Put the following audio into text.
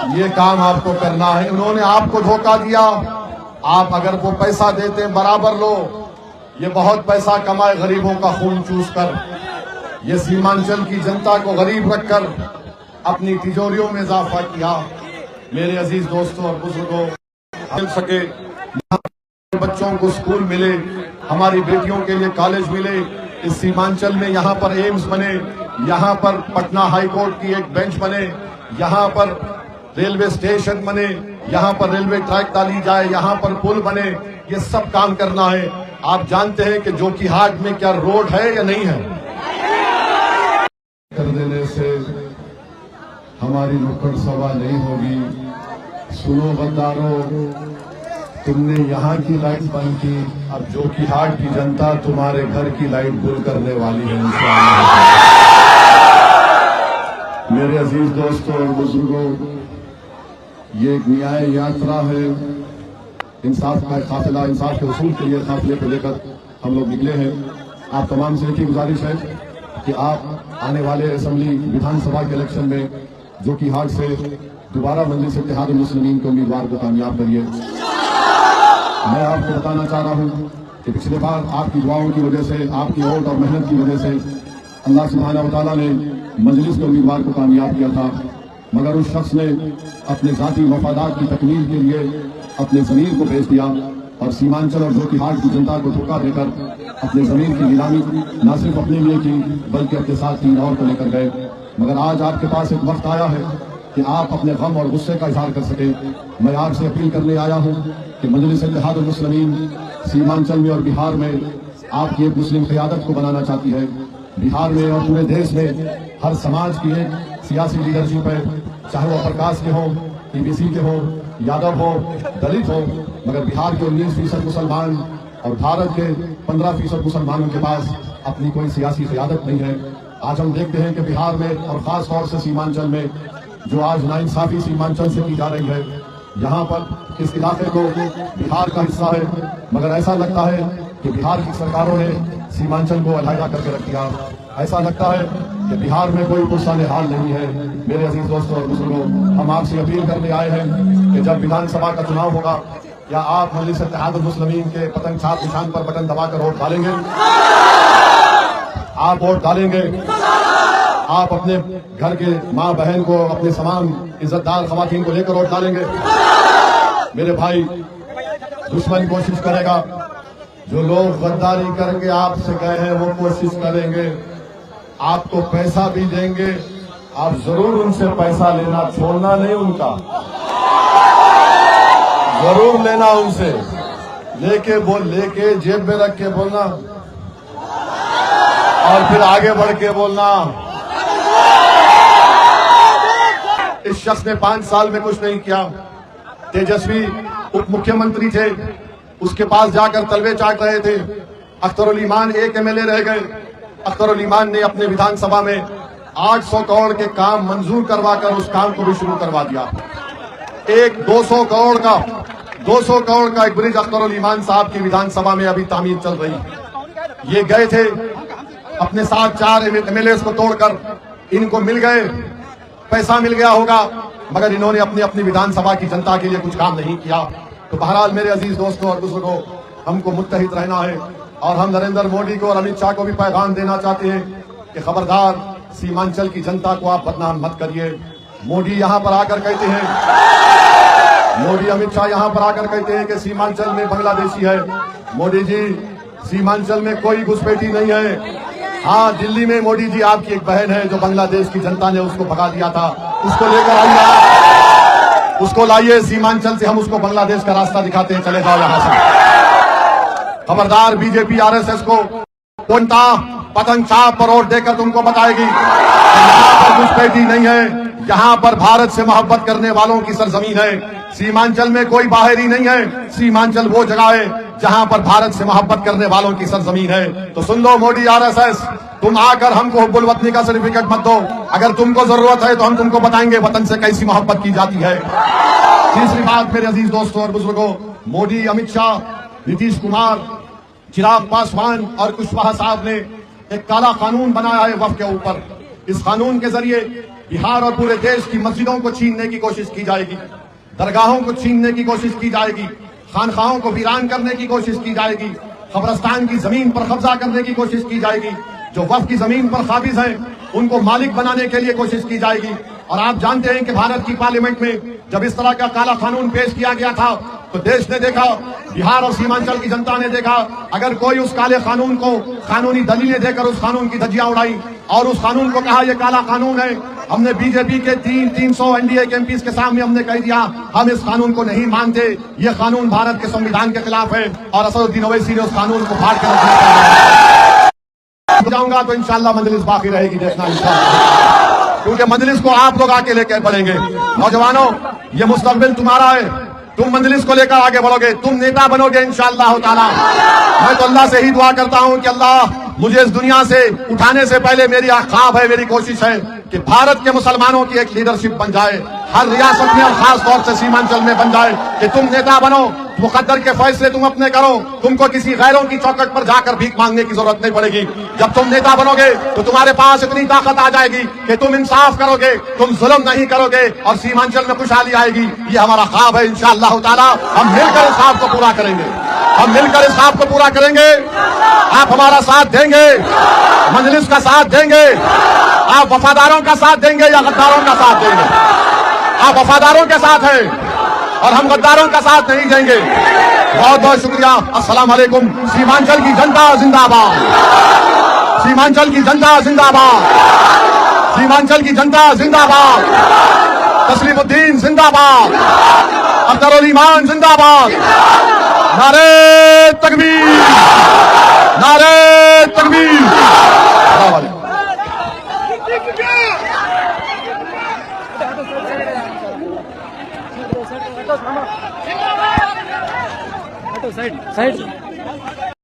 ये काम आपको करना है। उन्होंने आपको धोखा दिया। आप अगर वो पैसा देते बराबर लो। ये बहुत पैसा कमाए गरीबों का खून चूस कर। ये सीमांचल की जनता को गरीब रखकर अपनी तिजोरियों में इजाफा किया। मेरे अजीज दोस्तों और बुजुर्गों, मिल सके बच्चों को स्कूल मिले, हमारी बेटियों के लिए कॉलेज मिले। इस सीमांचल में यहाँ पर एम्स बने, यहाँ पर पटना हाई कोर्ट की एक बेंच बने, यहाँ पर रेलवे स्टेशन बने, यहाँ पर रेलवे ट्रैक डाली जाए, यहाँ पर पुल बने। ये सब काम करना है। आप जानते हैं कि जोकीहाट में क्या रोड है या नहीं है? कर देने से हमारी नुक्कड़ सभा नहीं होगी। सुनो बंदारों, तुमने यहाँ की लाइट बंद की, अब जोकीहाट की जनता तुम्हारे घर की लाइट गुल करने वाली है इंशाअल्लाह। मेरे अजीज दोस्तों और बुजुर्गों, ये एक न्याय यात्रा है, इंसाफ का काफिला, इंसाफ के उसूल के लिए काफिले को लेकर हम लोग निकले हैं। आप तमाम से एक ही गुजारिश है कि आप आने वाले असेंबली विधानसभा के इलेक्शन में जोकीहाट से दोबारा मजलिस इत्तेहाद मुस्लिमीन के उम्मीदवार को कामयाब करिए। मैं आपको बताना चाह रहा हूं कि पिछले बार आपकी दुआओं की वजह से, आपकी वोट और मेहनत की वजह से अल्लाह सुब्हानहू व तआला ने मजलिस के उम्मीदवार को कामयाब किया था, मगर उस शख्स ने अपने जाती मफादात की तकमील के लिए अपने जमीन को बेच दिया और सीमांचल और जोकीहाट की जनता को धोखा देकर अपने जमीन की नीलामी न सिर्फ अपने लिए की बल्कि अपने साथ 3 और को लेकर गए। मगर आज आपके पास एक वक्त आया है कि आप अपने गम और गुस्से का इजहार कर सके। मैं आपसे अपील करने आया हूं कि मजलिस इत्तेहाद मुस्लिमीन सीमांचल में और बिहार में आपकी एक मुस्लिम क़यादत को बनाना चाहती है। बिहार में और पूरे देश में हर समाज की एक सियासी लीडरशिप है, चाहे वो प्रकाश के हों, ईबीसी के हों, यादव हो, दलित हो, मगर बिहार के 19% मुसलमान और भारत के 15% मुसलमानों के पास अपनी कोई सियासी क़यादत नहीं है। आज हम देखते हैं कि बिहार में और खास तौर से सीमांचल में जो आज नाइंसाफी सीमांचल से की जा रही है, यहाँ पर इस इलाके को बिहार का हिस्सा है, मगर ऐसा लगता है कि बिहार की सरकारों ने सीमांचल को अलहदा करके रख दिया। ऐसा लगता है कि बिहार में कोई पुरसाने हाल नहीं है। मेरे अजीज दोस्तों और बुजुर्गों, हम आपसे अपील करने आए हैं कि जब विधानसभा का चुनाव होगा, क्या आप मजलिस इत्तेहाद मुस्लिमीन के पतंग छाप निशान पर बटन दबाकर वोट डालेंगे? आप वोट डालेंगे? आप अपने घर के माँ बहन को, अपने तमाम इज्जतदार खवातीन को लेकर वोट डालेंगे? मेरे भाई, दुश्मन कोशिश करेगा, जो लोग गद्दारी करके आपसे गए हैं वो कोशिश करेंगे, आपको पैसा भी देंगे, आप जरूर उनसे पैसा लेना छोड़ना नहीं, उनका जरूर लेना उनसे, लेके जेब में रख के बोलना और फिर आगे बढ़ के बोलना। इस शख्स ने 5 साल में कुछ नहीं किया। तेजस्वी उप मुख्यमंत्री थे, उसके पास जाकर तलवे चाट रहे थे। अख्तरुल ईमान एक एमएलए रह गए। अख्तरुल ईमान ने अपने विधानसभा में 800 करोड़ के काम मंजूर करवाकर उस काम को भी शुरू करवा दिया। एक 200 करोड़ का एक ब्रिज अख्तरुल ईमान साहब की विधानसभा में अभी तामीर चल रही है। ये गए थे अपने साथ 4 एमएलए को तोड़कर, इनको मिल गए, पैसा मिल गया होगा, मगर इन्होंने अपनी विधानसभा की जनता के लिए कुछ काम नहीं किया। तो बहरहाल मेरे अजीज दोस्तों और बुजुर्गों, हमको मुत्तहिद रहना है और हम नरेंद्र मोदी को और अमित शाह को भी पैगाम देना चाहते हैं कि खबरदार, सीमांचल की जनता को आप बदनाम मत करिए। मोदी यहाँ पर आकर कहते हैं, मोदी अमित शाह यहाँ पर आकर कहते हैं कि सीमांचल में बांग्लादेशी है। मोदी जी, सीमांचल में कोई घुसपैठी नहीं है। हाँ, दिल्ली में मोदी जी आपकी एक बहन है जो बांग्लादेश की जनता ने उसको भगा दिया था, उसको लेकर आइए, उसको लाइए सीमांचल से, हम उसको बांग्लादेश का रास्ता दिखाते हैं, चले जाओ यहां से। खबरदार, बीजेपी आरएसएस को कोंटा पतंग छाप पर वोट देकर तुमको बताएगी यहाँ पर घुसपैठी नहीं है, यहाँ पर भारत से मोहब्बत करने वालों की सरजमीन है। सीमांचल में कोई बाहरी नहीं है, सीमांचल वो जगह है जहां पर भारत से मोहब्बत करने वालों की सरजमीन है। तो सुन लो मोदी आरएसएस, तुम आकर हमको हुब्बुल वतनी का सर्टिफिकेट मत दो। अगर तुमको जरूरत है तो हम तुमको बताएंगे वतन से कैसी मोहब्बत की जाती है। तीसरी बात मेरे अजीज दोस्तों और बुजुर्गों, मोदी, अमित शाह, नीतीश कुमार, चिराग पासवान और कुशवाहा साहब ने एक काला कानून बनाया है वक्फ के ऊपर। इस कानून के जरिए बिहार और पूरे देश की मस्जिदों को छीनने की कोशिश की जाएगी, दरगाहों को छीनने की कोशिश की जाएगी, खानखाहों को वीरान करने की कोशिश की जाएगी, कब्रिस्तान की जमीन पर कब्जा करने की कोशिश की जाएगी, जो वक्फ की जमीन पर काबिज हैं उनको मालिक बनाने के लिए कोशिश की जाएगी। और आप जानते हैं कि भारत की पार्लियामेंट में जब इस तरह का काला कानून पेश किया गया था तो देश ने देखा, बिहार और सीमांचल की जनता ने देखा, अगर कोई उस काले कानून को कानूनी दलीलें देकर उस कानून की धज्जियां उड़ाई और उस कानून को कहा यह काला कानून है, हमने बीजेपी के 300 एनडीए के एमपीज के सामने हमने कह दिया हम इस कानून को नहीं मानते, यह कानून भारत के संविधान के खिलाफ है और असदुद्दीन ओवैसी ने उस कानून को फाड़ के रख जाऊंगा तो इंशाल्लाह मजलिस बाकी रहेगी, देखना इंशाल्लाह, क्योंकि मजलिस को आप लोग आके लेकर बढ़ेंगे। नौजवानों, ये मुस्तकबिल तुम्हारा है, तुम मजलिस को लेकर आगे बढ़ोगे, तुम नेता बनोगे इंशाअल्लाह ताला। मैं तो अल्लाह से ही दुआ करता हूं कि अल्लाह मुझे इस दुनिया से उठाने से पहले मेरी ख्वाब है, मेरी कोशिश है कि भारत के मुसलमानों की एक लीडरशिप बन जाए, हर रियासत में और खास तौर से सीमांचल में बन जाए, कि तुम नेता बनो, मुकद्दर के फैसले तुम अपने करो, तुमको किसी गैरों की चौखट पर जाकर भीख मांगने की जरूरत नहीं पड़ेगी। जब तुम नेता बनोगे तो तुम्हारे पास इतनी ताकत आ जाएगी कि तुम इंसाफ करोगे, तुम जुल्म नहीं करोगे और सीमांचल में खुशहाली आएगी। ये हमारा ख्वाब है इंशाअल्लाह ताला। हम मिलकर इस ख्वाब को पूरा करेंगे, हम मिलकर इस ख्वाब को पूरा करेंगे। आप हमारा साथ देंगे, मजलिस का साथ देंगे, आप वफादारों का साथ देंगे या गद्दारों का साथ देंगे? आप वफादारों के साथ हैं और हम गद्दारों का साथ नहीं देंगे। बहुत बहुत शुक्रिया। अस्सलाम वालेकुम। सीमांचल की जनता जिंदाबाद, सीमांचल की जनता जिंदाबाद, सीमांचल की जनता जिंदाबाद, तस्लीमुद्दीन जिंदाबाद, अख्तरुल ईमान जिंदाबाद, नारे तकबीर, नारे तकबीर। Side side